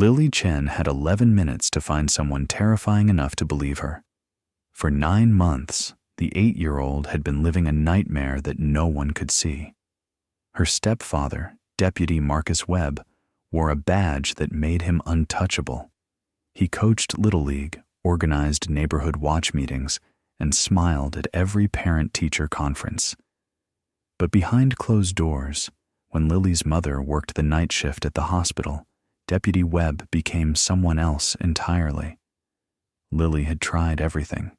Lily Chen had 11 minutes to find someone terrifying enough to believe her. For 9 months, the 8-year-old had been living a nightmare that no one could see. Her stepfather, Deputy Marcus Webb, wore a badge that made him untouchable. He coached Little League, organized neighborhood watch meetings, and smiled at every parent-teacher conference. But behind closed doors, when Lily's mother worked the night shift at the hospital, Deputy Webb became someone else entirely. Lily had tried everything.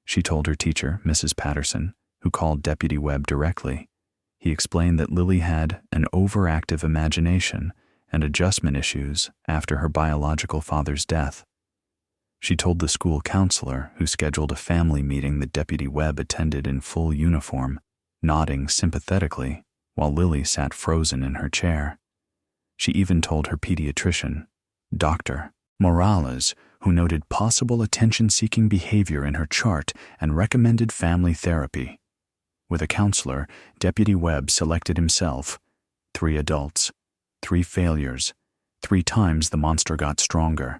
She told her teacher, Mrs. Patterson, who called Deputy Webb directly. He explained that Lily had an overactive imagination and adjustment issues after her biological father's death. She told the school counselor, who scheduled a family meeting that Deputy Webb attended in full uniform, nodding sympathetically while Lily sat frozen in her chair. She even told her pediatrician, Dr. Morales, who noted possible attention-seeking behavior in her chart and recommended family therapy. With a counselor, Deputy Webb selected himself 3 adults, 3 failures, 3 times the monster got stronger.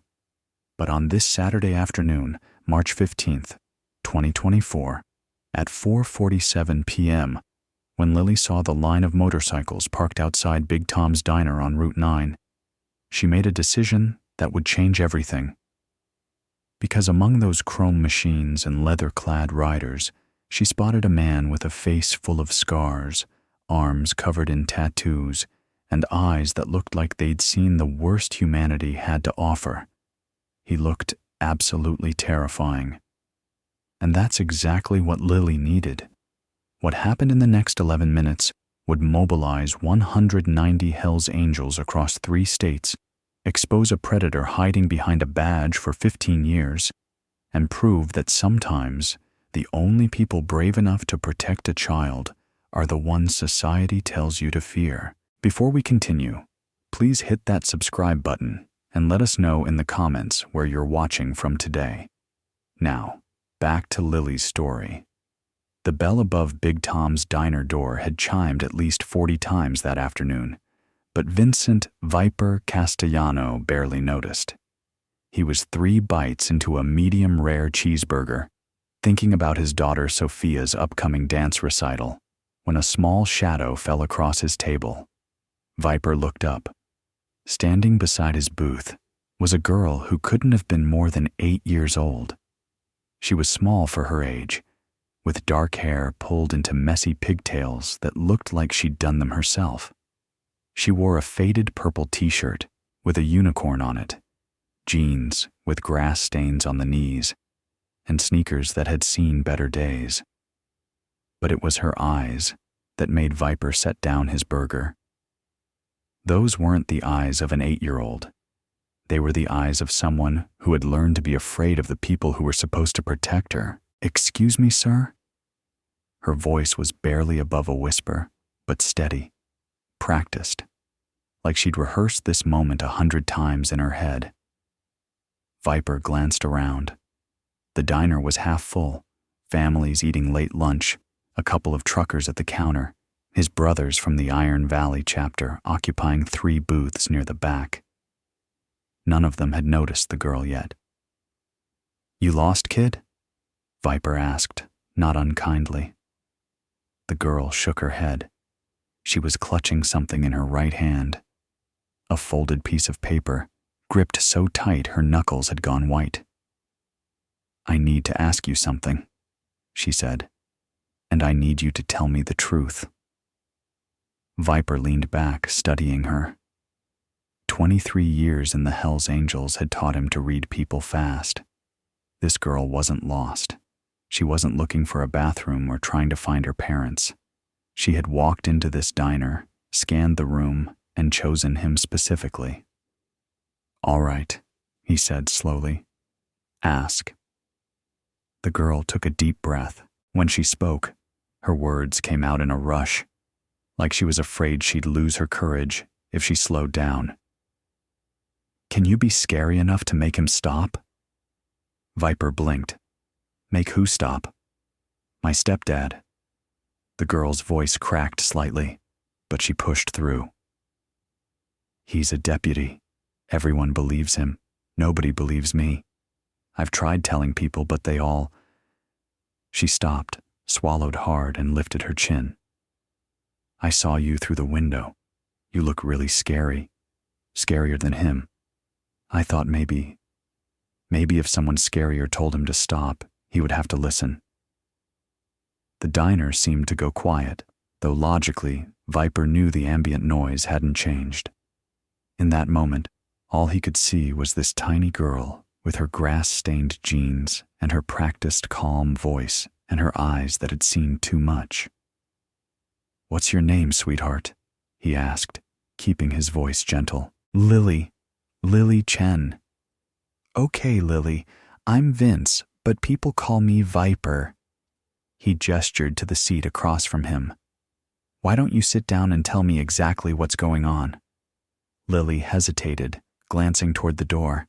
But on this Saturday afternoon, March 15th, 2024, at 4:47 p.m., when Lily saw the line of motorcycles parked outside Big Tom's Diner on Route 9, she made a decision that would change everything. Because among those chrome machines and leather-clad riders, she spotted a man with a face full of scars, arms covered in tattoos, and eyes that looked like they'd seen the worst humanity had to offer. He looked absolutely terrifying. And that's exactly what Lily needed. What happened in the next 11 minutes would mobilize 190 Hell's Angels across 3 states, expose a predator hiding behind a badge for 15 years, and prove that sometimes the only people brave enough to protect a child are the ones society tells you to fear. Before we continue, please hit that subscribe button and let us know in the comments where you're watching from today. Now, back to Lily's story. The bell above Big Tom's Diner door had chimed at least 40 times that afternoon, but Vincent Viper Castellano barely noticed. He was 3 bites into a medium-rare cheeseburger, thinking about his daughter Sophia's upcoming dance recital, when a small shadow fell across his table. Viper looked up. Standing beside his booth was a girl who couldn't have been more than 8 years old. She was small for her age, with dark hair pulled into messy pigtails that looked like she'd done them herself. She wore a faded purple t-shirt with a unicorn on it, jeans with grass stains on the knees, and sneakers that had seen better days. But it was her eyes that made Viper set down his burger. Those weren't the eyes of an 8-year-old. They were the eyes of someone who had learned to be afraid of the people who were supposed to protect her. "Excuse me, sir?" Her voice was barely above a whisper, but steady, practiced, like she'd rehearsed this moment 100 times in her head. Viper glanced around. The diner was half full, families eating late lunch, a couple of truckers at the counter, his brothers from the Iron Valley chapter occupying 3 booths near the back. None of them had noticed the girl yet. "You lost, kid?" Viper asked, not unkindly. The girl shook her head. She was clutching something in her right hand. A folded piece of paper, gripped so tight her knuckles had gone white. "I need to ask you something," she said, "and I need you to tell me the truth." Viper leaned back, studying her. 23 years in the Hell's Angels had taught him to read people fast. This girl wasn't lost. She wasn't looking for a bathroom or trying to find her parents. She had walked into this diner, scanned the room, and chosen him specifically. "All right," he said slowly. "Ask." The girl took a deep breath. When she spoke, her words came out in a rush, like she was afraid she'd lose her courage if she slowed down. "Can you be scary enough to make him stop?" Viper blinked. "Make who stop?" "My stepdad." The girl's voice cracked slightly, but she pushed through. "He's a deputy. Everyone believes him. Nobody believes me. I've tried telling people, but they all—" She stopped, swallowed hard, and lifted her chin. "I saw you through the window. You look really scary. Scarier than him. I thought maybe if someone scarier told him to stop, he would have to listen." The diner seemed to go quiet, though logically, Viper knew the ambient noise hadn't changed. In that moment, all he could see was this tiny girl with her grass-stained jeans and her practiced calm voice and her eyes that had seen too much. "What's your name, sweetheart?" he asked, keeping his voice gentle. "Lily. Lily Chen." "Okay, Lily, I'm Vince, but people call me Viper." He gestured to the seat across from him. "Why don't you sit down and tell me exactly what's going on?" Lily hesitated, glancing toward the door.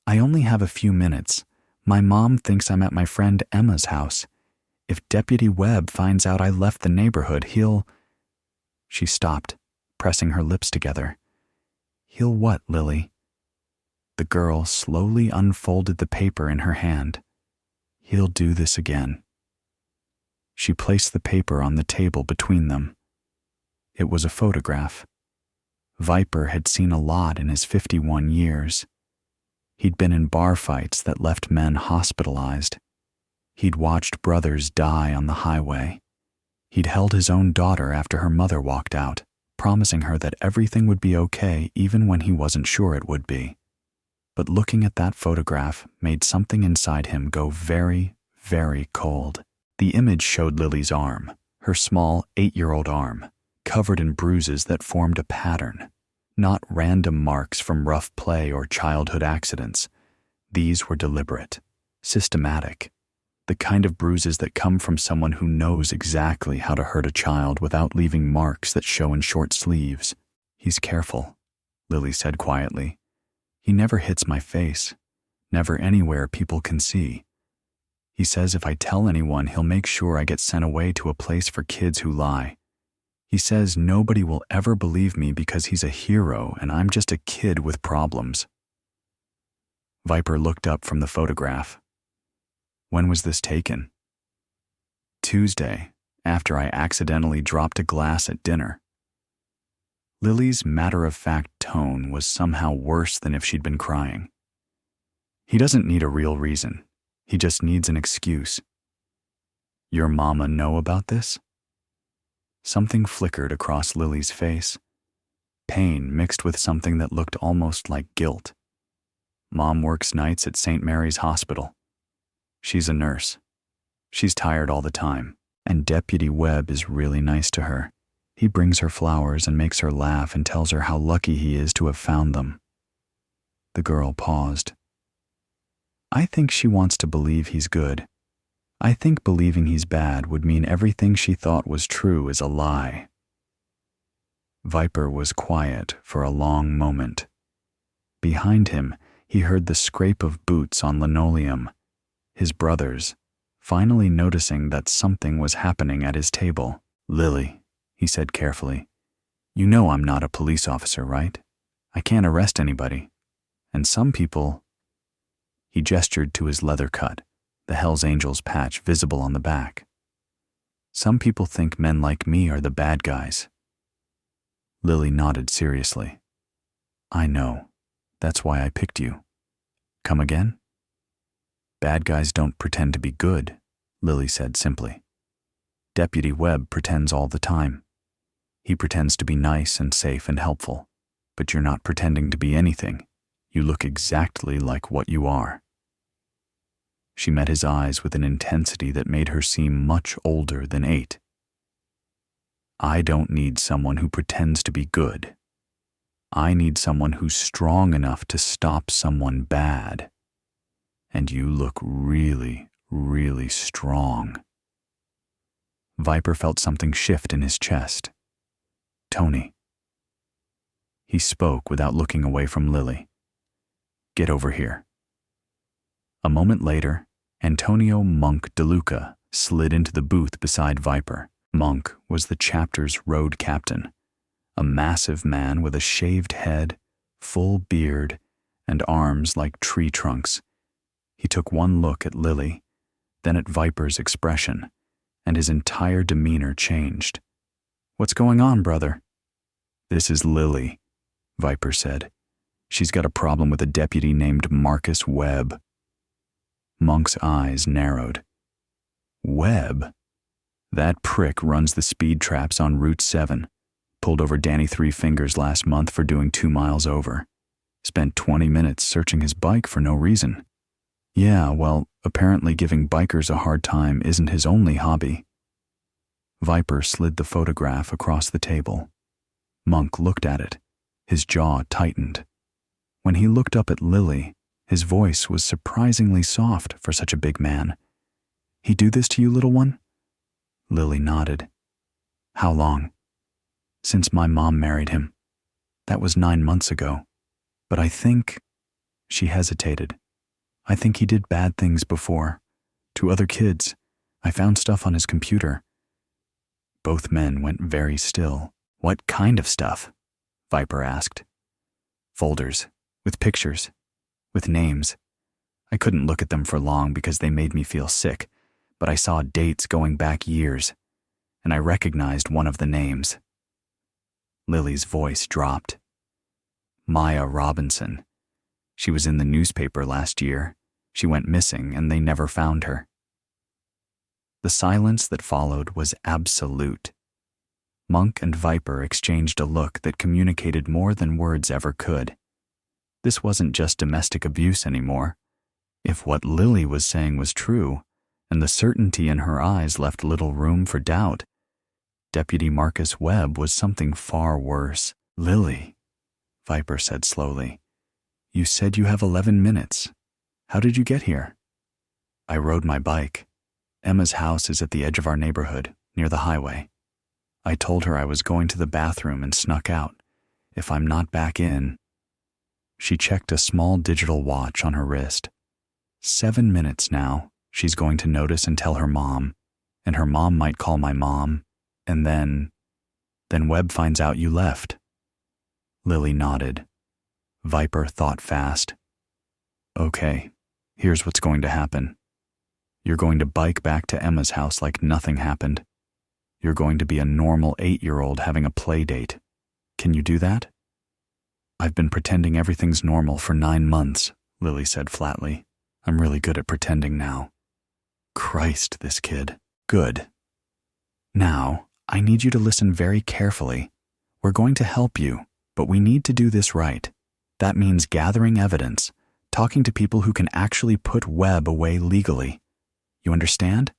"I only have a few minutes. My mom thinks I'm at my friend Emma's house. If Deputy Webb finds out I left the neighborhood, he'll—" She stopped, pressing her lips together. "He'll what, Lily?" The girl slowly unfolded the paper in her hand. "He'll do this again." She placed the paper on the table between them. It was a photograph. Viper had seen a lot in his 51 years. He'd been in bar fights that left men hospitalized. He'd watched brothers die on the highway. He'd held his own daughter after her mother walked out, promising her that everything would be okay even when he wasn't sure it would be. But looking at that photograph made something inside him go very, very cold. The image showed Lily's arm, her small 8-year-old arm, covered in bruises that formed a pattern. Not random marks from rough play or childhood accidents. These were deliberate, systematic, the kind of bruises that come from someone who knows exactly how to hurt a child without leaving marks that show in short sleeves. "He's careful," Lily said quietly. "He never hits my face, never anywhere people can see. He says if I tell anyone, he'll make sure I get sent away to a place for kids who lie. He says nobody will ever believe me because he's a hero and I'm just a kid with problems." Viper looked up from the photograph. "When was this taken?" "Tuesday, after I accidentally dropped a glass at dinner." Lily's matter-of-fact tone was somehow worse than if she'd been crying. "He doesn't need a real reason. He just needs an excuse." "Your mama know about this?" Something flickered across Lily's face. Pain mixed with something that looked almost like guilt. "Mom works nights at St. Mary's Hospital. She's a nurse. She's tired all the time, and Deputy Webb is really nice to her. He brings her flowers and makes her laugh and tells her how lucky he is to have found them." The girl paused. "I think she wants to believe he's good. I think believing he's bad would mean everything she thought was true is a lie." Viper was quiet for a long moment. Behind him, he heard the scrape of boots on linoleum. His brothers, finally noticing that something was happening at his table. "Lily," he said carefully, "you know I'm not a police officer, right? I can't arrest anybody. And some people—" He gestured to his leather cut, the Hells Angels patch visible on the back. "Some people think men like me are the bad guys." Lily nodded seriously. "I know. That's why I picked you. Come again?" "Bad guys don't pretend to be good," Lily said simply. "Deputy Webb pretends all the time. He pretends to be nice and safe and helpful, but you're not pretending to be anything. You look exactly like what you are." She met his eyes with an intensity that made her seem much older than 8. "I don't need someone who pretends to be good. I need someone who's strong enough to stop someone bad. And you look really, really strong." Viper felt something shift in his chest. "Tony." He spoke without looking away from Lily. "Get over here." A moment later, Antonio Monk DeLuca slid into the booth beside Viper. Monk was the chapter's road captain, a massive man with a shaved head, full beard, and arms like tree trunks. He took one look at Lily, then at Viper's expression, and his entire demeanor changed. "What's going on, brother?" "This is Lily," Viper said. "She's got a problem with a deputy named Marcus Webb." Monk's eyes narrowed. "Webb? That prick runs the speed traps on Route 7. Pulled over Danny Three Fingers last month for doing 2 miles over. Spent 20 minutes searching his bike for no reason. Yeah, well, apparently giving bikers a hard time isn't his only hobby." Viper slid the photograph across the table. Monk looked at it. His jaw tightened. When he looked up at Lily, his voice was surprisingly soft for such a big man. "He do this to you, little one?" Lily nodded. "How long?" "Since my mom married him. That was 9 months ago. But I think—" She hesitated. "I think he did bad things before. To other kids. I found stuff on his computer." Both men went very still. "What kind of stuff?" Viper asked. "Folders. With pictures. With names. I couldn't look at them for long because they made me feel sick, but I saw dates going back years, and I recognized one of the names." Lily's voice dropped. "Maya Robinson. She was in the newspaper last year. She went missing and they never found her." The silence that followed was absolute. Monk and Viper exchanged a look that communicated more than words ever could. This wasn't just domestic abuse anymore. If what Lily was saying was true, and the certainty in her eyes left little room for doubt, Deputy Marcus Webb was something far worse. "Lily," Viper said slowly, "you said you have 11 minutes. How did you get here?" "I rode my bike. Emma's house is at the edge of our neighborhood, near the highway. I told her I was going to the bathroom and snuck out. If I'm not back in—" She checked a small digital watch on her wrist. 7 minutes now. She's going to notice and tell her mom, and her mom might call my mom, and then Webb finds out you left." Lily nodded. Viper thought fast. "Okay, here's what's going to happen. You're going to bike back to Emma's house like nothing happened. You're going to be a normal 8-year-old having a play date. Can you do that?" "I've been pretending everything's normal for 9 months, Lily said flatly. "I'm really good at pretending now." Christ, this kid. Good. Now, I need you to listen very carefully. We're going to help you, but we need to do this right. That means gathering evidence, talking to people who can actually put Webb away legally. You understand?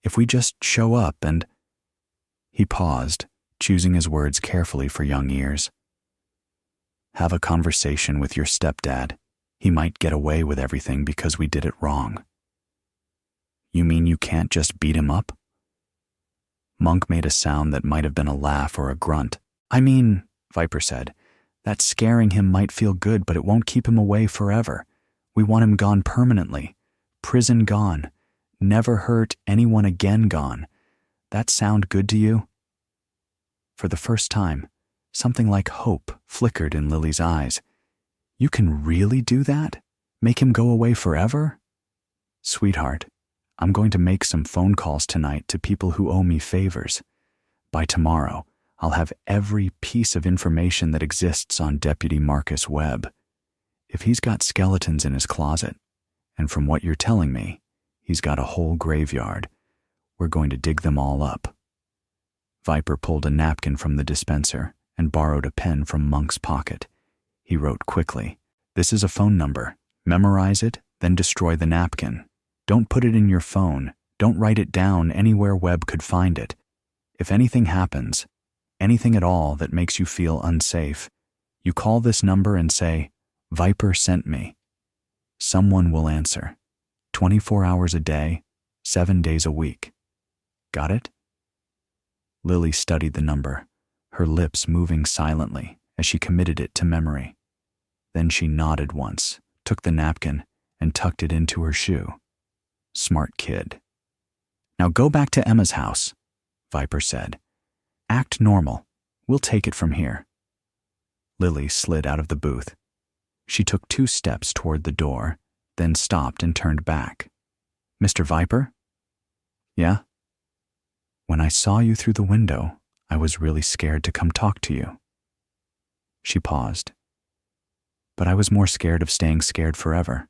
If we just show up and— He paused, choosing his words carefully for young ears. "Have a conversation with your stepdad. He might get away with everything because we did it wrong." "You mean you can't just beat him up?" Monk made a sound that might have been a laugh or a grunt. "I mean," Viper said, "that scaring him might feel good, but it won't keep him away forever. We want him gone permanently. Prison gone. Never hurt anyone again gone. That sound good to you?" For the first time, something like hope flickered in Lily's eyes. "You can really do that? Make him go away forever?" "Sweetheart, I'm going to make some phone calls tonight to people who owe me favors. By tomorrow, I'll have every piece of information that exists on Deputy Marcus Webb. If he's got skeletons in his closet, and from what you're telling me, he's got a whole graveyard, we're going to dig them all up." Viper pulled a napkin from the dispenser and borrowed a pen from Monk's pocket. He wrote quickly, "This is a phone number. Memorize it, then destroy the napkin. Don't put it in your phone. Don't write it down anywhere Webb could find it. If anything happens, anything at all that makes you feel unsafe, you call this number and say, 'Viper sent me.' Someone will answer. 24 hours a day, 7 days a week. Got it?" Lily studied the number, her lips moving silently as she committed it to memory. Then she nodded once, took the napkin, and tucked it into her shoe. Smart kid. "Now go back to Emma's house," Viper said. "Act normal. We'll take it from here." Lily slid out of the booth. She took 2 steps toward the door, then stopped and turned back. "Mr. Viper?" "Yeah?" "When I saw you through the window, I was really scared to come talk to you." She paused. "But I was more scared of staying scared forever.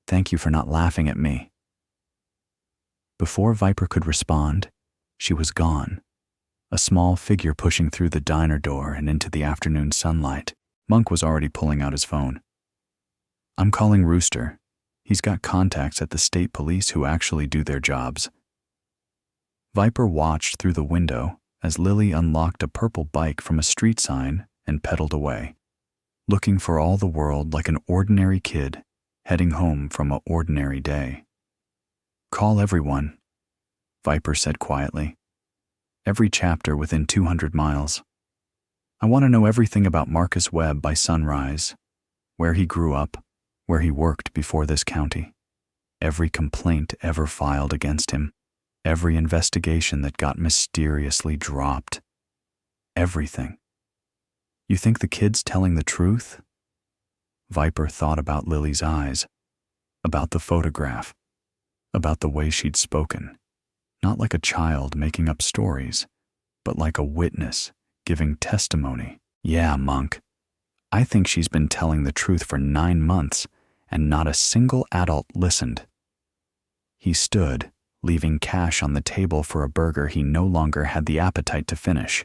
Thank you for not laughing at me." Before Viper could respond, she was gone, a small figure pushing through the diner door and into the afternoon sunlight. Monk was already pulling out his phone. "I'm calling Rooster. He's got contacts at the state police who actually do their jobs." Viper watched through the window as Lily unlocked a purple bike from a street sign and pedaled away, looking for all the world like an ordinary kid heading home from an ordinary day. "Call everyone," Viper said quietly. "Every chapter within 200 miles. I want to know everything about Marcus Webb by sunrise, where he grew up, where he worked before this county, every complaint ever filed against him, every investigation that got mysteriously dropped. Everything. You think the kid's telling the truth?" Viper thought about Lily's eyes, about the photograph, about the way she'd spoken, not like a child making up stories, but like a witness giving testimony. "Yeah, Monk. I think she's been telling the truth for 9 months, and not a single adult listened." He stood, leaving cash on the table for a burger he no longer had the appetite to finish.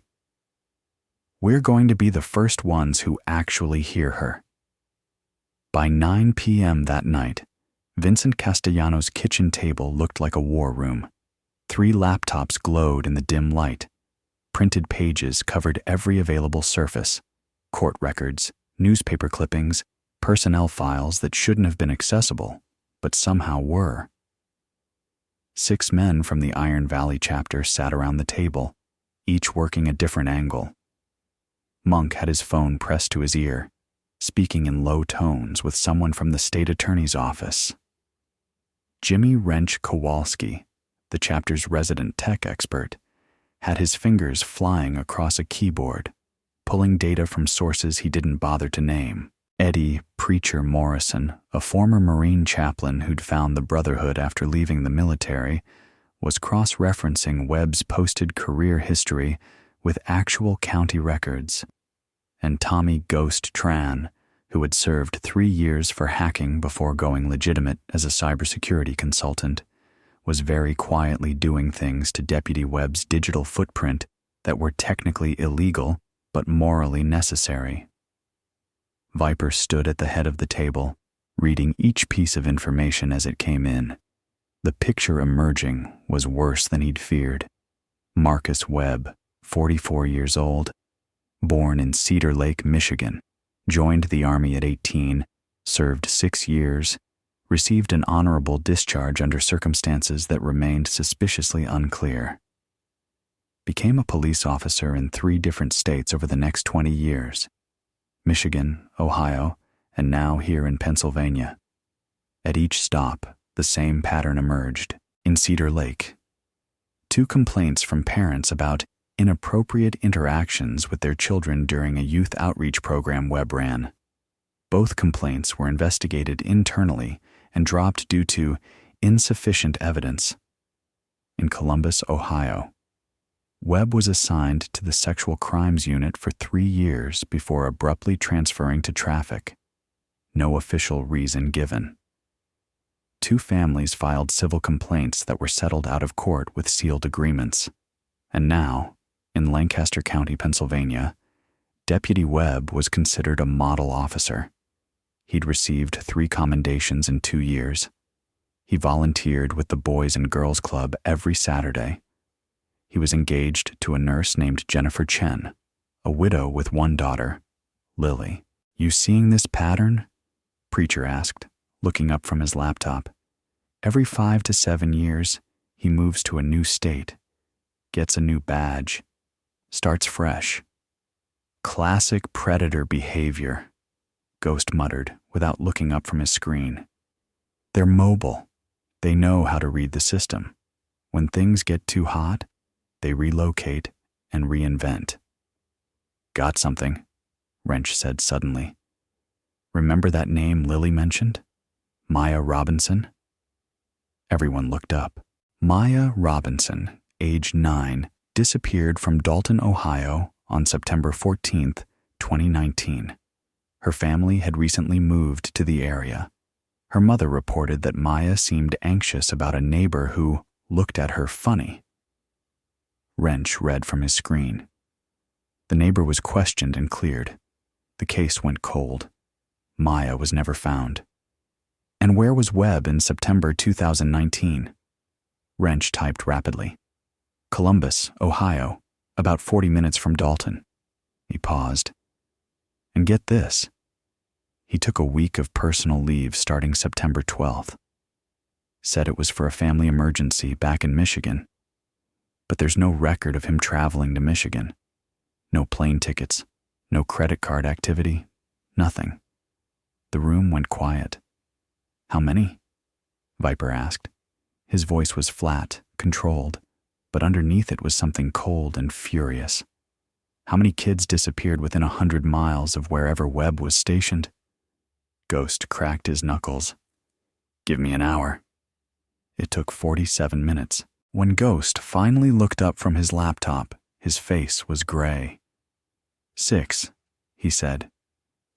"We're going to be the first ones who actually hear her." By 9 p.m. that night, Vincent Castellano's kitchen table looked like a war room. 3 laptops glowed in the dim light. Printed pages covered every available surface: court records, newspaper clippings, personnel files that shouldn't have been accessible, but somehow were. 6 men from the Iron Valley chapter sat around the table, each working a different angle. Monk had his phone pressed to his ear, speaking in low tones with someone from the state attorney's office. Jimmy Wrench Kowalski, the chapter's resident tech expert, had his fingers flying across a keyboard, pulling data from sources he didn't bother to name. Eddie Preacher Morrison, a former Marine chaplain who'd found the Brotherhood after leaving the military, was cross-referencing Webb's posted career history with actual county records. And Tommy Ghost Tran, who had served 3 years for hacking before going legitimate as a cybersecurity consultant, was very quietly doing things to Deputy Webb's digital footprint that were technically illegal but morally necessary. Viper stood at the head of the table, reading each piece of information as it came in. The picture emerging was worse than he'd feared. Marcus Webb, 44 years old, born in Cedar Lake, Michigan, joined the Army at 18, served 6 years, received an honorable discharge under circumstances that remained suspiciously unclear. Became a police officer in 3 different states over the next 20 years. Michigan, Ohio, and now here in Pennsylvania. At each stop, the same pattern emerged. In Cedar Lake, 2 complaints from parents about inappropriate interactions with their children during a youth outreach program Webb ran. Both complaints were investigated internally and dropped due to insufficient evidence. In Columbus, Ohio, Webb was assigned to the Sexual Crimes Unit for 3 years before abruptly transferring to traffic. No official reason given. 2 families filed civil complaints that were settled out of court with sealed agreements. And now, in Lancaster County, Pennsylvania, Deputy Webb was considered a model officer. He'd received 3 commendations in 2 years. He volunteered with the Boys and Girls Club every Saturday. He was engaged to a nurse named Jennifer Chen, a widow with 1 daughter, Lily. "You seeing this pattern?" Preacher asked, looking up from his laptop. "Every 5 to 7 years, he moves to a new state, gets a new badge, starts fresh. Classic predator behavior," Ghost muttered without looking up from his screen. "They're mobile. They know how to read the system. When things get too hot, they relocate and reinvent." "Got something?" Wrench said suddenly. Remember that name Lily mentioned? Maya Robinson? Everyone looked up. Maya Robinson, age 9, disappeared from Dalton, Ohio on September 14th, 2019. Her family had recently moved to the area. Her mother reported that Maya seemed anxious about a neighbor who looked at her funny. Wrench read from his screen. The neighbor was questioned and cleared. The case went cold. Maya was never found. And where was Webb in September 2019? Wrench typed rapidly. Columbus, Ohio, about 40 minutes from Dalton. He paused. And get this. He took a week of personal leave starting September 12th. Said it was for a family emergency back in Michigan. But there's no record of him traveling to Michigan. No plane tickets, no credit card activity, nothing. The room went quiet. How many? Viper asked. His voice was flat, controlled, but underneath it was something cold and furious. How many kids disappeared within 100 miles of wherever Webb was stationed? Ghost cracked his knuckles. Give me an hour. It took 47 minutes. When Ghost finally looked up from his laptop, his face was gray. 6, he said.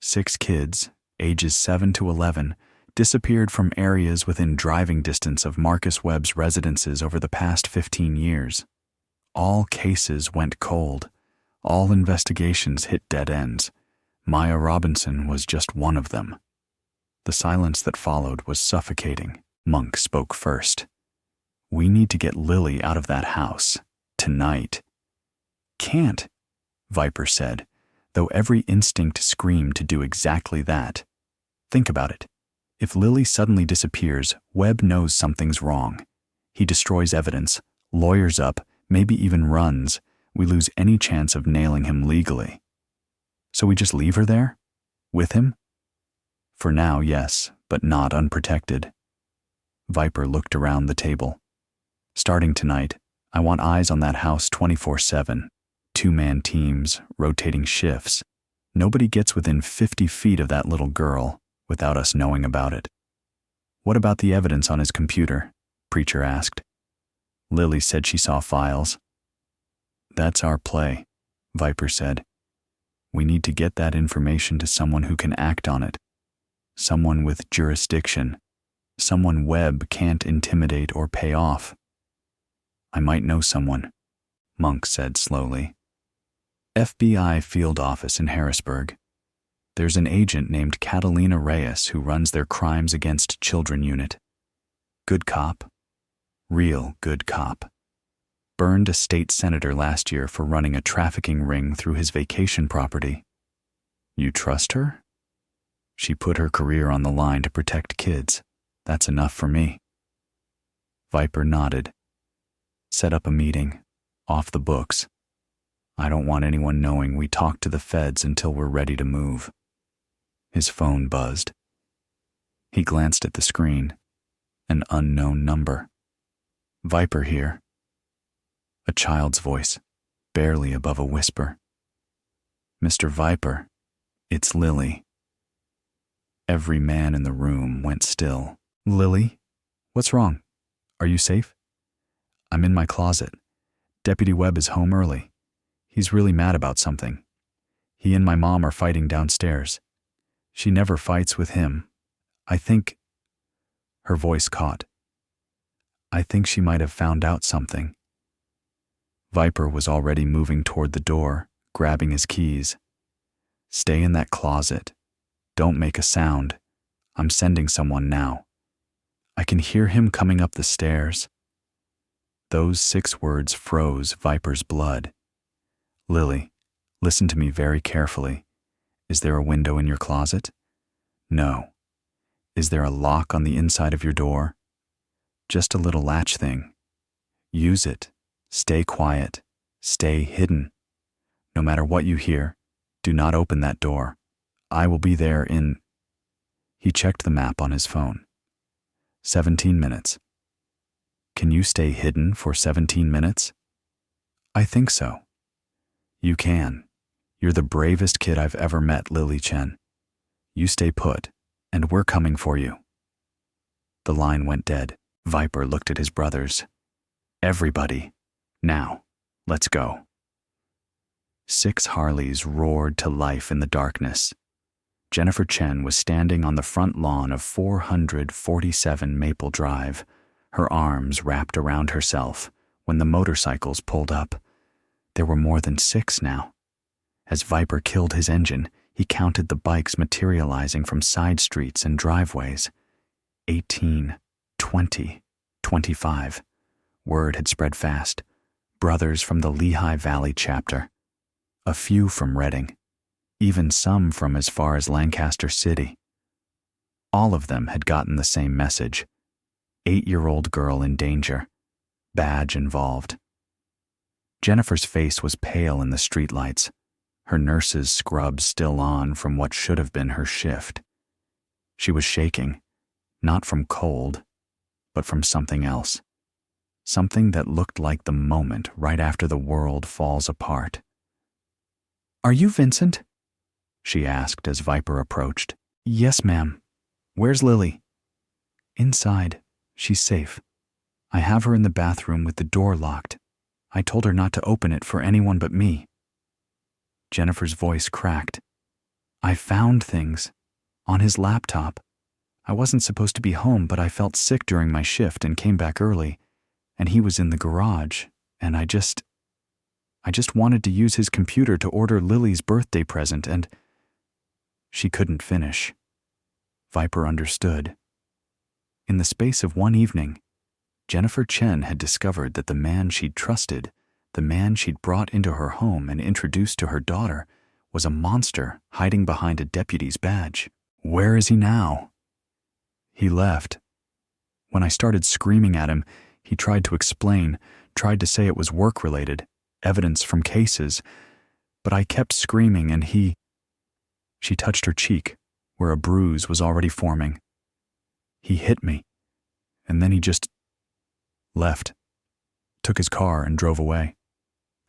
6 kids, ages 7 to 11, disappeared from areas within driving distance of Marcus Webb's residences over the past 15 years. All cases went cold. All investigations hit dead ends. Maya Robinson was just one of them. The silence that followed was suffocating. Monk spoke first. We need to get Lily out of that house. Tonight. Can't, Viper said, though every instinct screamed to do exactly that. Think about it. If Lily suddenly disappears, Webb knows something's wrong. He destroys evidence, lawyers up, maybe even runs. We lose any chance of nailing him legally. So we just leave her there? With him? For now, yes, but not unprotected. Viper looked around the table. Starting tonight, I want eyes on that house 24/7. 2-man teams, rotating shifts. Nobody gets within 50 feet of that little girl without us knowing about it. What about the evidence on his computer? Preacher asked. Lily said she saw files. That's our play, Viper said. We need to get that information to someone who can act on it. Someone with jurisdiction. Someone Webb can't intimidate or pay off. I might know someone, Monk said slowly. FBI field office in Harrisburg. There's an agent named Catalina Reyes who runs their Crimes Against Children unit. Good cop. Real good cop. Burned a state senator last year for running a trafficking ring through his vacation property. You trust her? She put her career on the line to protect kids. That's enough for me. Viper nodded. Set up a meeting. Off the books. I don't want anyone knowing we talked to the feds until we're ready to move. His phone buzzed. He glanced at the screen. An unknown number. Viper here. A child's voice, barely above a whisper. Mr. Viper, it's Lily. Every man in the room went still. Lily? What's wrong? Are you safe? I'm in my closet. Deputy Webb is home early. He's really mad about something. He and my mom are fighting downstairs. She never fights with him. I think... Her voice caught. I think she might have found out something. Viper was already moving toward the door, grabbing his keys. Stay in that closet. Don't make a sound. I'm sending someone now. I can hear him coming up the stairs. Those 6 words froze Viper's blood. Lily, listen to me very carefully. Is there a window in your closet? No. Is there a lock on the inside of your door? Just a little latch thing. Use it. Stay quiet. Stay hidden. No matter what you hear, do not open that door. I will be there in... He checked the map on his phone. 17 minutes. Can you stay hidden for 17 minutes? I think so. You can. You're the bravest kid I've ever met, Lily Chen. You stay put, and we're coming for you." The line went dead. Viper looked at his brothers. "Everybody, now, let's go." 6 Harleys roared to life in the darkness. Jennifer Chen was standing on the front lawn of 447 Maple Drive, her arms wrapped around herself, when the motorcycles pulled up. There were more than 6 now. As Viper killed his engine, he counted the bikes materializing from side streets and driveways. 18, 20, 25. Word had spread fast. Brothers from the Lehigh Valley chapter. A few from Reading. Even some from as far as Lancaster City. All of them had gotten the same message. 8-year-old girl in danger. Badge involved. Jennifer's face was pale in the streetlights, her nurse's scrub still on from what should have been her shift. She was shaking, not from cold, but from something else. Something that looked like the moment right after the world falls apart. "Are you Vincent?" she asked as Viper approached. "Yes, ma'am. Where's Lily?" "Inside. She's safe. I have her in the bathroom with the door locked. I told her not to open it for anyone but me." Jennifer's voice cracked. "I found things. On his laptop. I wasn't supposed to be home, but I felt sick during my shift and came back early, and he was in the garage, and I just wanted to use his computer to order Lily's birthday present, and—" She couldn't finish. Viper understood. In the space of one evening, Jennifer Chen had discovered that the man she'd trusted, the man she'd brought into her home and introduced to her daughter, was a monster hiding behind a deputy's badge. Where is he now? He left. When I started screaming at him, he tried to explain, tried to say it was work-related, evidence from cases, but I kept screaming and he— She touched her cheek, where a bruise was already forming. He hit me, and then he just left, took his car and drove away.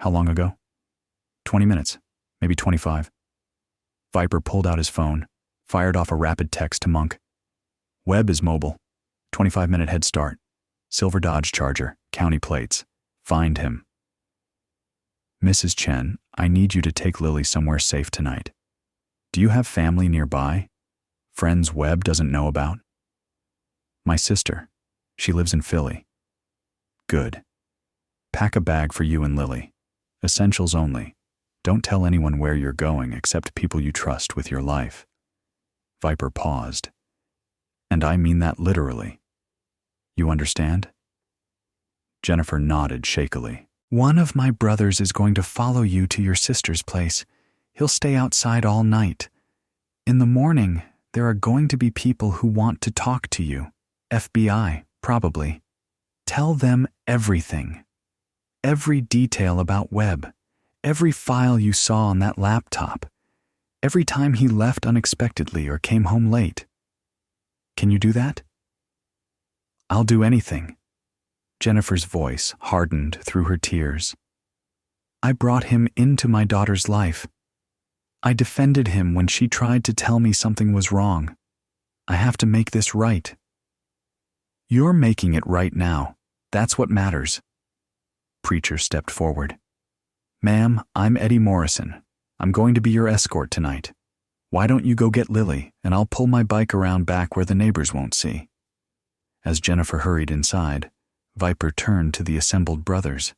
How long ago? 20 minutes, maybe 25. Viper pulled out his phone, fired off a rapid text to Monk. "Webb is mobile, 25-minute head start, silver Dodge Charger, county plates. Find him." "Mrs. Chen, I need you to take Lily somewhere safe tonight. Do you have family nearby? Friends Webb doesn't know about?" "My sister. She lives in Philly." "Good. Pack a bag for you and Lily. Essentials only. Don't tell anyone where you're going except people you trust with your life." Viper paused. "And I mean that literally. You understand?" Jennifer nodded shakily. "One of my brothers is going to follow you to your sister's place. He'll stay outside all night. In the morning, there are going to be people who want to talk to you. FBI, probably. Tell them everything. Every detail about Webb. Every file you saw on that laptop. Every time he left unexpectedly or came home late. Can you do that?" "I'll do anything." Jennifer's voice hardened through her tears. "I brought him into my daughter's life. I defended him when she tried to tell me something was wrong. I have to make this right." "You're making it right now. That's what matters." Preacher stepped forward. "Ma'am, I'm Eddie Morrison. I'm going to be your escort tonight. Why don't you go get Lily, and I'll pull my bike around back where the neighbors won't see." As Jennifer hurried inside, Viper turned to the assembled brothers.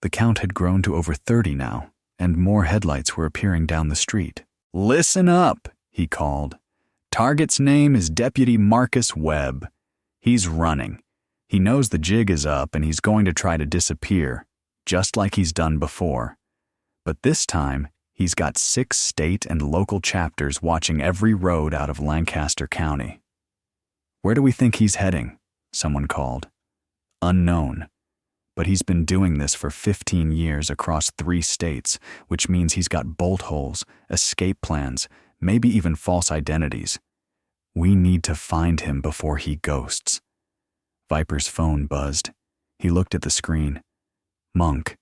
The count had grown to over 30 now, and more headlights were appearing down the street. "Listen up," he called. "Target's name is Deputy Marcus Webb. He's running. He knows the jig is up and he's going to try to disappear, just like he's done before. But this time, he's got 6 state and local chapters watching every road out of Lancaster County." "Where do we think he's heading?" someone called. "Unknown. But he's been doing this for 15 years across 3 states, which means he's got bolt holes, escape plans, maybe even false identities. We need to find him before he ghosts." Viper's phone buzzed. He looked at the screen. "Monk.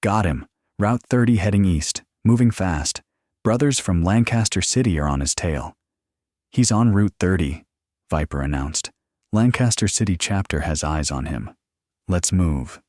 Got him. Route 30 heading east. Moving fast. Brothers from Lancaster City are on his tail. He's on Route 30, Viper announced. Lancaster City chapter has eyes on him. Let's move.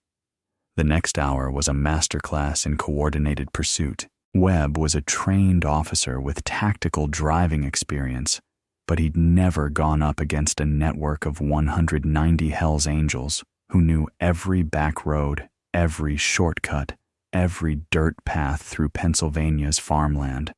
The next hour was a masterclass in coordinated pursuit. Webb was a trained officer with tactical driving experience, but he'd never gone up against a network of 190 Hells Angels who knew every back road, every shortcut, every dirt path through Pennsylvania's farmland.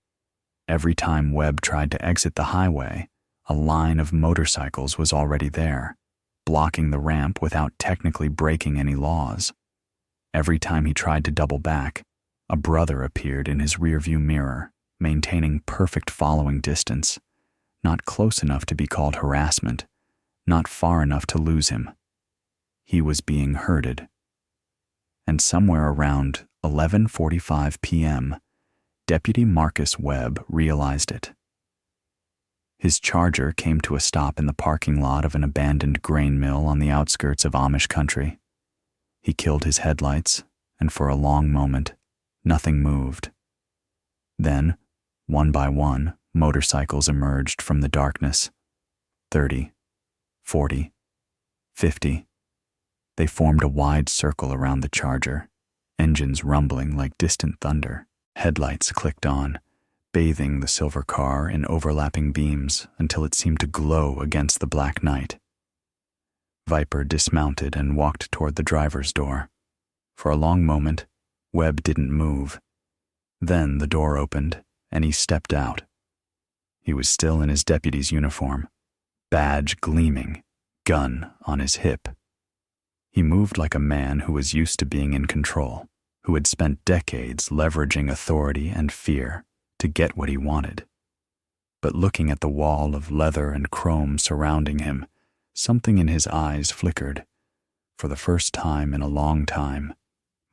Every time Webb tried to exit the highway, a line of motorcycles was already there, blocking the ramp without technically breaking any laws. Every time he tried to double back, a brother appeared in his rearview mirror, maintaining perfect following distance, not close enough to be called harassment, not far enough to lose him. He was being herded. And somewhere around 11:45 p.m., Deputy Marcus Webb realized it. His Charger came to a stop in the parking lot of an abandoned grain mill on the outskirts of Amish country. He killed his headlights, and for a long moment, nothing moved. Then, one by one, motorcycles emerged from the darkness. 30, 40, 50. They formed a wide circle around the Charger, engines rumbling like distant thunder. Headlights clicked on, bathing the silver car in overlapping beams until it seemed to glow against the black night. Viper dismounted and walked toward the driver's door. For a long moment, Webb didn't move. Then the door opened, and he stepped out. He was still in his deputy's uniform, badge gleaming, gun on his hip. He moved like a man who was used to being in control, who had spent decades leveraging authority and fear to get what he wanted. But looking at the wall of leather and chrome surrounding him, something in his eyes flickered. For the first time in a long time,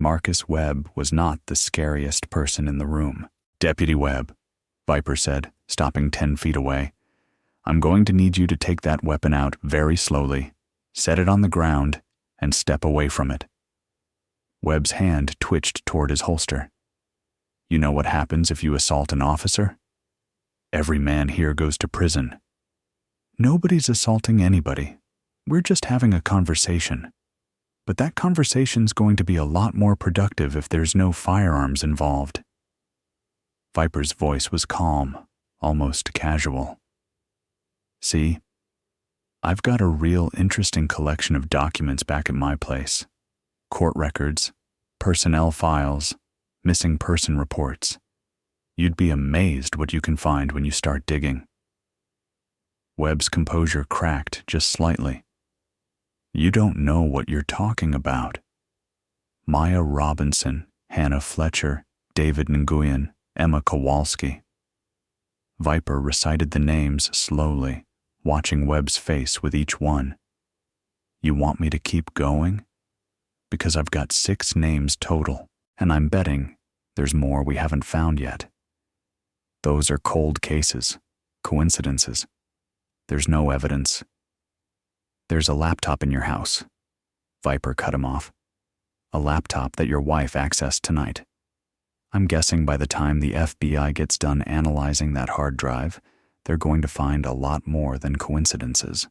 Marcus Webb was not the scariest person in the room. "Deputy Webb," Viper said, stopping 10 feet away, "I'm going to need you to take that weapon out very slowly, set it on the ground, and step away from it." Webb's hand twitched toward his holster. "You know what happens if you assault an officer? Every man here goes to prison." "Nobody's assaulting anybody. We're just having a conversation. But that conversation's going to be a lot more productive if there's no firearms involved." Viper's voice was calm, almost casual. "See, I've got a real interesting collection of documents back at my place. Court records, personnel files, missing person reports. You'd be amazed what you can find when you start digging." Webb's composure cracked just slightly. "You don't know what you're talking about. Maya Robinson, Hannah Fletcher, David Nguyen, Emma Kowalski." Viper recited the names slowly, watching Webb's face with each one. "You want me to keep going? Because I've got 6 names total, and I'm betting there's more we haven't found yet. Those are cold cases, coincidences. There's no evidence." "There's a laptop in your house." Viper cut him off. "A laptop that your wife accessed tonight. I'm guessing by the time the FBI gets done analyzing that hard drive, they're going to find a lot more than coincidences."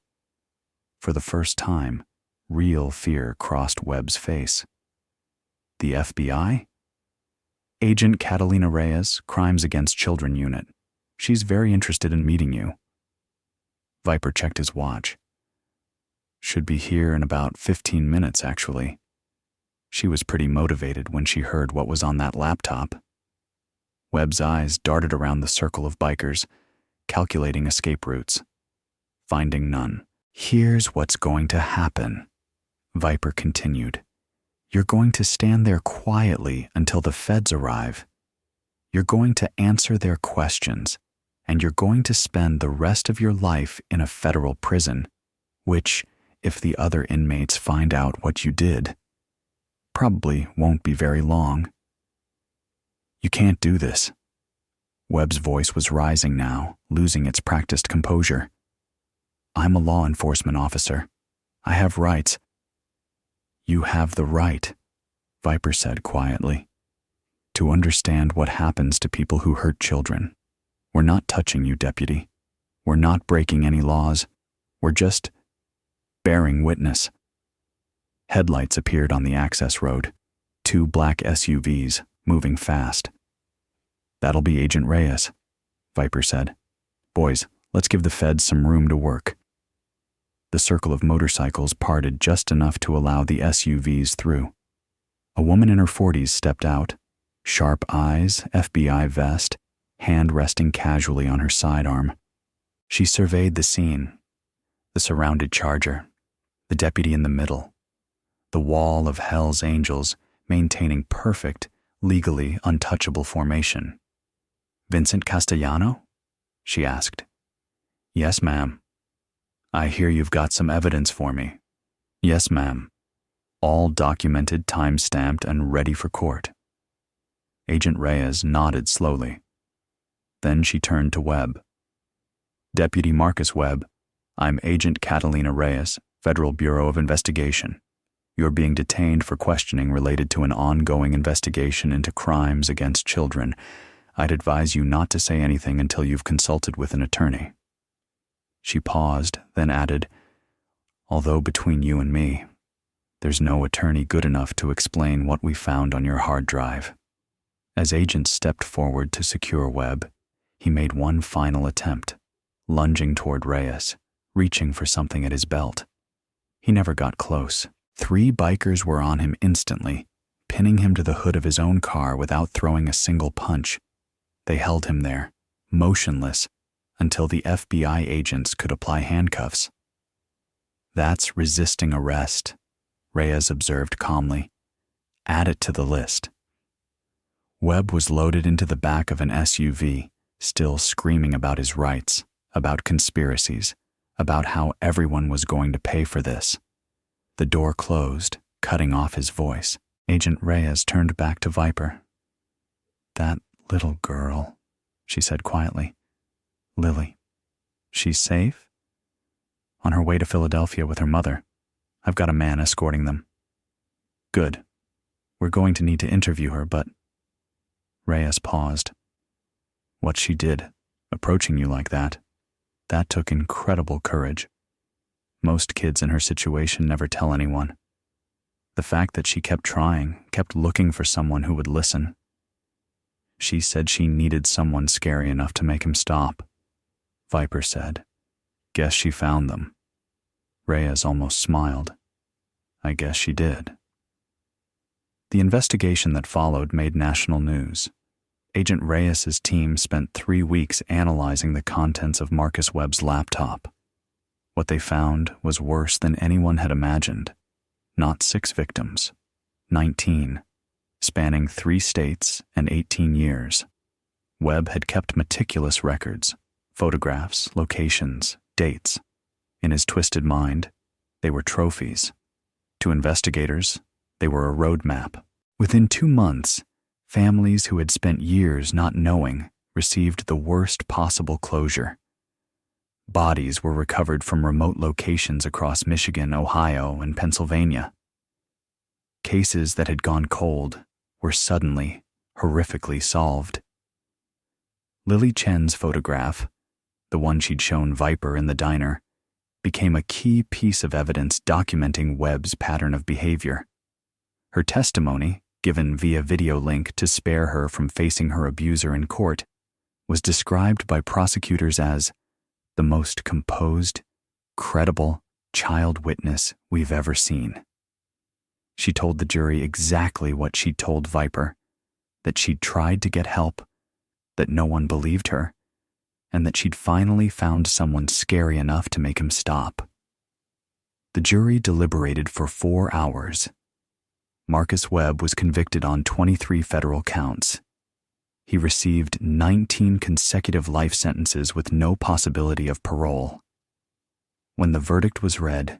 For the first time, real fear crossed Webb's face. "The FBI?" "Agent Catalina Reyes, Crimes Against Children Unit. She's very interested in meeting you." Viper checked his watch. "Should be here in about 15 minutes, actually." She was pretty motivated when she heard what was on that laptop. Webb's eyes darted around the circle of bikers, calculating escape routes. Finding none. "Here's what's going to happen," Viper continued. "You're going to stand there quietly until the feds arrive. You're going to answer their questions, and you're going to spend the rest of your life in a federal prison, which, if the other inmates find out what you did, probably won't be very long. You can't do this." Webb's voice was rising now, losing its practiced composure. "I'm a law enforcement officer. I have rights." "You have the right," Viper said quietly. to understand what happens to people who hurt children. We're not touching you, deputy. We're not breaking any laws. We're just bearing witness. Headlights appeared on the access road, 2 black SUVs moving fast. That'll be Agent Reyes, Viper said. Boys, let's give the feds some room to work. The circle of motorcycles parted just enough to allow the SUVs through. A woman in her 40s stepped out, sharp eyes, FBI vest, hand resting casually on her sidearm. She surveyed the scene, the surrounded Charger, the deputy in the middle, the wall of Hell's Angels maintaining perfect, legally untouchable formation. Vincent Castellano? She asked. Yes, ma'am. I hear you've got some evidence for me. Yes, ma'am. All documented, time-stamped, and ready for court. Agent Reyes nodded slowly. Then she turned to Webb. Deputy Marcus Webb, I'm Agent Catalina Reyes, Federal Bureau of Investigation. You're being detained for questioning related to an ongoing investigation into crimes against children. I'd advise you not to say anything until you've consulted with an attorney. She paused, then added, although between you and me, there's no attorney good enough to explain what we found on your hard drive. As Agent stepped forward to secure Webb, he made one final attempt, lunging toward Reyes, reaching for something at his belt. He never got close. 3 bikers were on him instantly, pinning him to the hood of his own car without throwing a single punch. They held him there, motionless, until the FBI agents could apply handcuffs. That's resisting arrest, Reyes observed calmly. Add it to the list. Webb was loaded into the back of an SUV, still screaming about his rights, about conspiracies, about how everyone was going to pay for this. The door closed, cutting off his voice. Agent Reyes turned back to Viper. That little girl, she said quietly. Lily. She's safe? On her way to Philadelphia with her mother. I've got a man escorting them. Good. We're going to need to interview her, but... Reyes paused. What she did, approaching you like that took incredible courage. Most kids in her situation never tell anyone. The fact that she kept trying, kept looking for someone who would listen. She said she needed someone scary enough to make him stop. Viper said, Guess she found them. Reyes almost smiled. I guess she did. The investigation that followed made national news. Agent Reyes's team spent 3 weeks analyzing the contents of Marcus Webb's laptop. What they found was worse than anyone had imagined. Not 6 victims, 19, spanning 3 states and 18 years. Webb had kept meticulous records, photographs, locations, dates. In his twisted mind, they were trophies. To investigators, they were a roadmap. Within 2 months, families who had spent years not knowing received the worst possible closure. Bodies were recovered from remote locations across Michigan, Ohio, and Pennsylvania. Cases that had gone cold were suddenly, horrifically solved. Lily Chen's photograph, the one she'd shown Viper in the diner, became a key piece of evidence documenting Webb's pattern of behavior. Her testimony, given via video link to spare her from facing her abuser in court, was described by prosecutors as the most composed, credible child witness we've ever seen. She told the jury exactly what she'd told Viper, that she'd tried to get help, that no one believed her, and that she'd finally found someone scary enough to make him stop. The jury deliberated for 4 hours. Marcus Webb was convicted on 23 federal counts. He received 19 consecutive life sentences with no possibility of parole. When the verdict was read,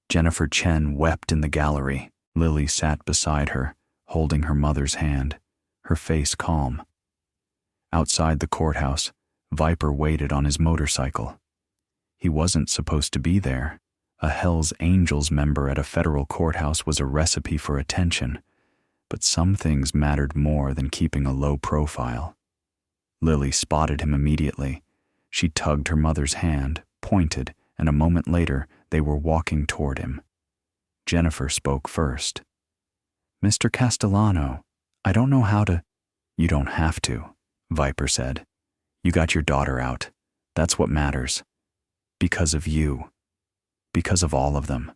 Jennifer Chen wept in the gallery. Lily sat beside her, holding her mother's hand, her face calm. Outside the courthouse, Viper waited on his motorcycle. He wasn't supposed to be there. A Hell's Angels member at a federal courthouse was a recipe for attention. but some things mattered more than keeping a low profile. Lily spotted him immediately. She tugged her mother's hand, pointed, and a moment later they were walking toward him. Jennifer spoke first. "Mr. Castellano, I don't know how to—" "You don't have to," Viper said. "You got your daughter out. That's what matters. Because of you. Because of all of them."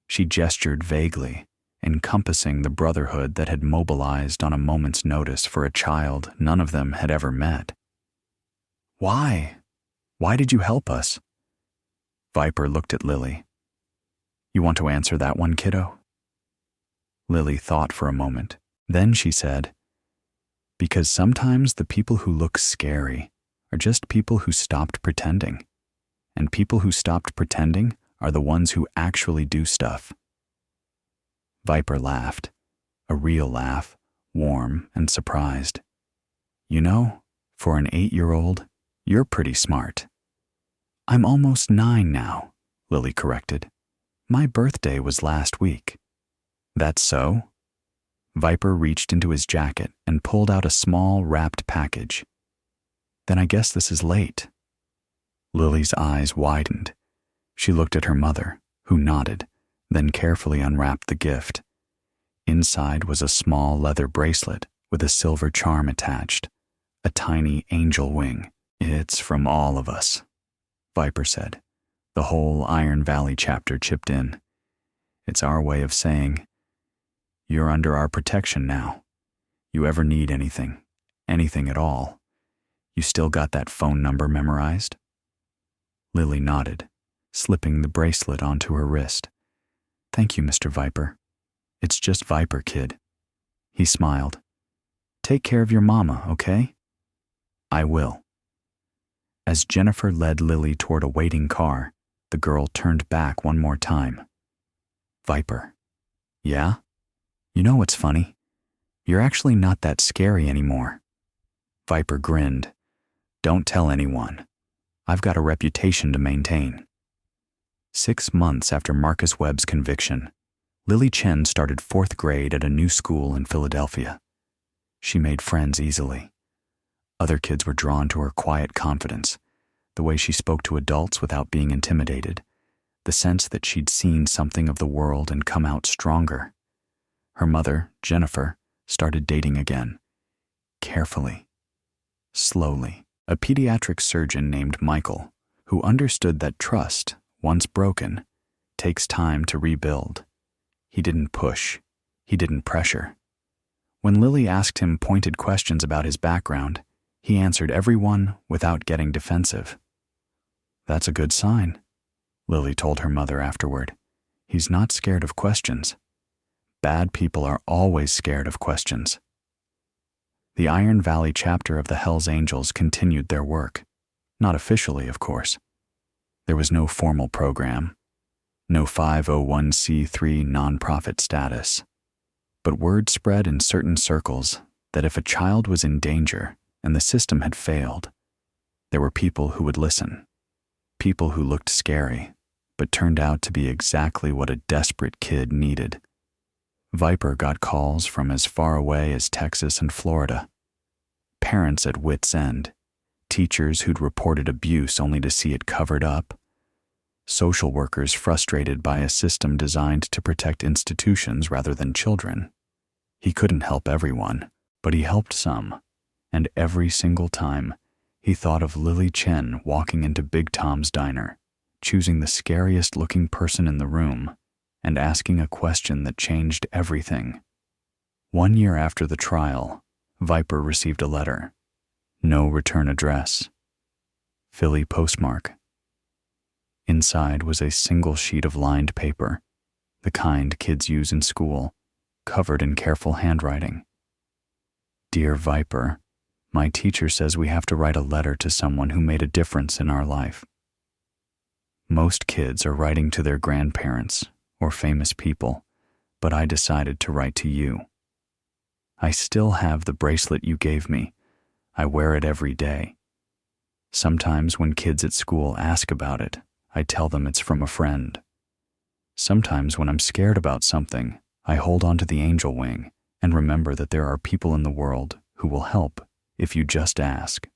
She gestured vaguely, encompassing the brotherhood that had mobilized on a moment's notice for a child none of them had ever met. "Why? Why did you help us?" Viper looked at Lily. "You want to answer that one, kiddo?" Lily thought for a moment. Then she said, "Because sometimes the people who look scary are just people who stopped pretending. And people who stopped pretending are the ones who actually do stuff." Viper laughed, a real laugh, warm and surprised. "You know, for an 8-year-old, you're pretty smart." "I'm almost 9 now," Lily corrected. "My birthday was last week." "That's so?" Viper reached into his jacket and pulled out a small wrapped package. "Then I guess this is late." Lily's eyes widened. She looked at her mother, who nodded, then carefully unwrapped the gift. Inside was a small leather bracelet with a silver charm attached, a tiny angel wing. "It's from all of us," Viper said. The whole Iron Valley chapter chipped in. "It's our way of saying, you're under our protection now. You ever need anything at all, you still got that phone number memorized?" Lily nodded, slipping the bracelet onto her wrist. "Thank you, Mr. Viper. It's just Viper, kid." He smiled. "Take care of your mama, okay?" "I will." As Jennifer led Lily toward a waiting car, the girl turned back one more time. "Viper." "Yeah? You know what's funny? You're actually not that scary anymore." Viper grinned. "Don't tell anyone. I've got a reputation to maintain." 6 months after Marcus Webb's conviction, Lily Chen started 4th grade at a new school in Philadelphia. She made friends easily. Other kids were drawn to her quiet confidence, the way she spoke to adults without being intimidated, the sense that she'd seen something of the world and come out stronger. Her mother, Jennifer, started dating again. Carefully. Slowly. A pediatric surgeon named Michael, who understood that trust, once broken, takes time to rebuild. He didn't push. He didn't pressure. When Lily asked him pointed questions about his background, he answered every one without getting defensive. "That's a good sign," Lily told her mother afterward. "He's not scared of questions. Bad people are always scared of questions." The Iron Valley chapter of the Hells Angels continued their work. Not officially, of course. There was no formal program, no 501c3 nonprofit status. But word spread in certain circles that if a child was in danger and the system had failed, there were people who would listen. People who looked scary, but turned out to be exactly what a desperate kid needed. Viper got calls from as far away as Texas and Florida. Parents at wit's end, teachers who'd reported abuse only to see it covered up, social workers frustrated by a system designed to protect institutions rather than children. He couldn't help everyone, but he helped some, and every single time, he thought of Lily Chen walking into Big Tom's diner, choosing the scariest-looking person in the room, and asking a question that changed everything. 1 year after the trial, Viper received a letter. No return address. Philly postmark. Inside was a single sheet of lined paper, the kind kids use in school, covered in careful handwriting. "Dear Viper, my teacher says we have to write a letter to someone who made a difference in our life. Most kids are writing to their grandparents or famous people, but I decided to write to you. I still have the bracelet you gave me. I wear it every day. Sometimes when kids at school ask about it, I tell them it's from a friend. Sometimes when I'm scared about something, I hold on to the angel wing And remember that there are people in the world who will help if you just ask.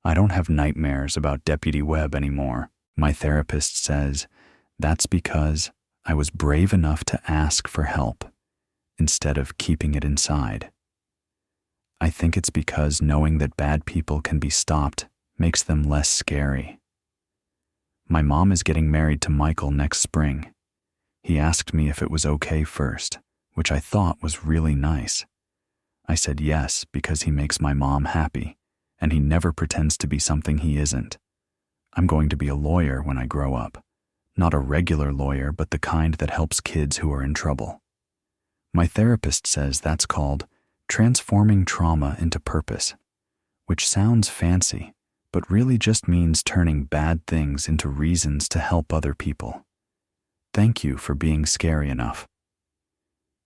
I don't have nightmares about Deputy Webb anymore. My therapist says that's because I was brave enough to ask for help instead of keeping it inside. I think it's because knowing that bad people can be stopped makes them less scary. My mom is getting married to Michael next spring. He asked me if it was okay first, which I thought was really nice. I said yes because he makes my mom happy, and he never pretends to be something he isn't. I'm going to be a lawyer when I grow up. Not a regular lawyer, but the kind that helps kids who are in trouble. My therapist says that's called transforming trauma into purpose, which sounds fancy, but really just means turning bad things into reasons to help other people. Thank you for being scary enough.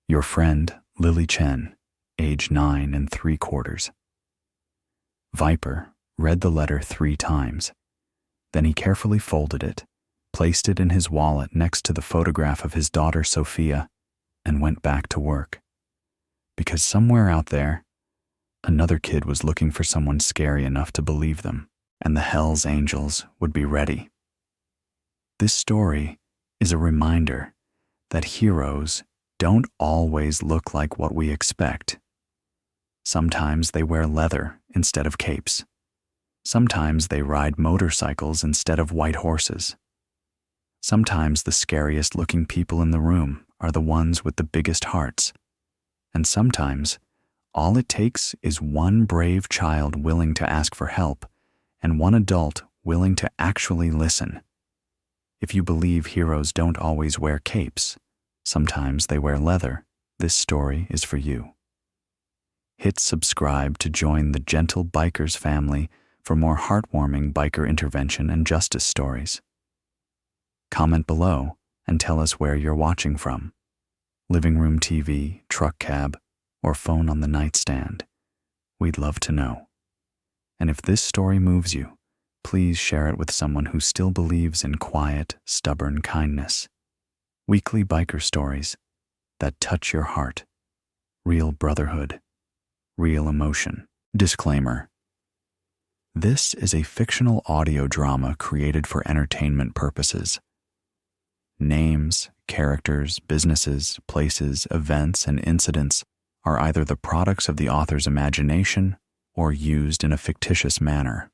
Your friend, Lily Chen, age 9 3/4. Viper read the letter 3 times. Then he carefully folded it, placed it in his wallet next to the photograph of his daughter Sophia, and went back to work. Because somewhere out there, another kid was looking for someone scary enough to believe them, and the Hell's Angels would be ready. This story is a reminder that heroes don't always look like what we expect. Sometimes they wear leather instead of capes. Sometimes they ride motorcycles instead of white horses. Sometimes the scariest looking people in the room are the ones with the biggest hearts. And sometimes all it takes is one brave child willing to ask for help and one adult willing to actually listen. If you believe heroes don't always wear capes, sometimes they wear leather, this story is for you. Hit subscribe to join the Gentle Bikers family for more heartwarming biker intervention and justice stories. Comment below and tell us where you're watching from. Living room TV, truck cab, or phone on the nightstand. We'd love to know. And if this story moves you, please share it with someone who still believes in quiet, stubborn kindness. Weekly biker stories that touch your heart. Real brotherhood. Real emotion. Disclaimer. This is a fictional audio drama created for entertainment purposes. Names, characters, businesses, places, events, and incidents are either the products of the author's imagination or used in a fictitious manner.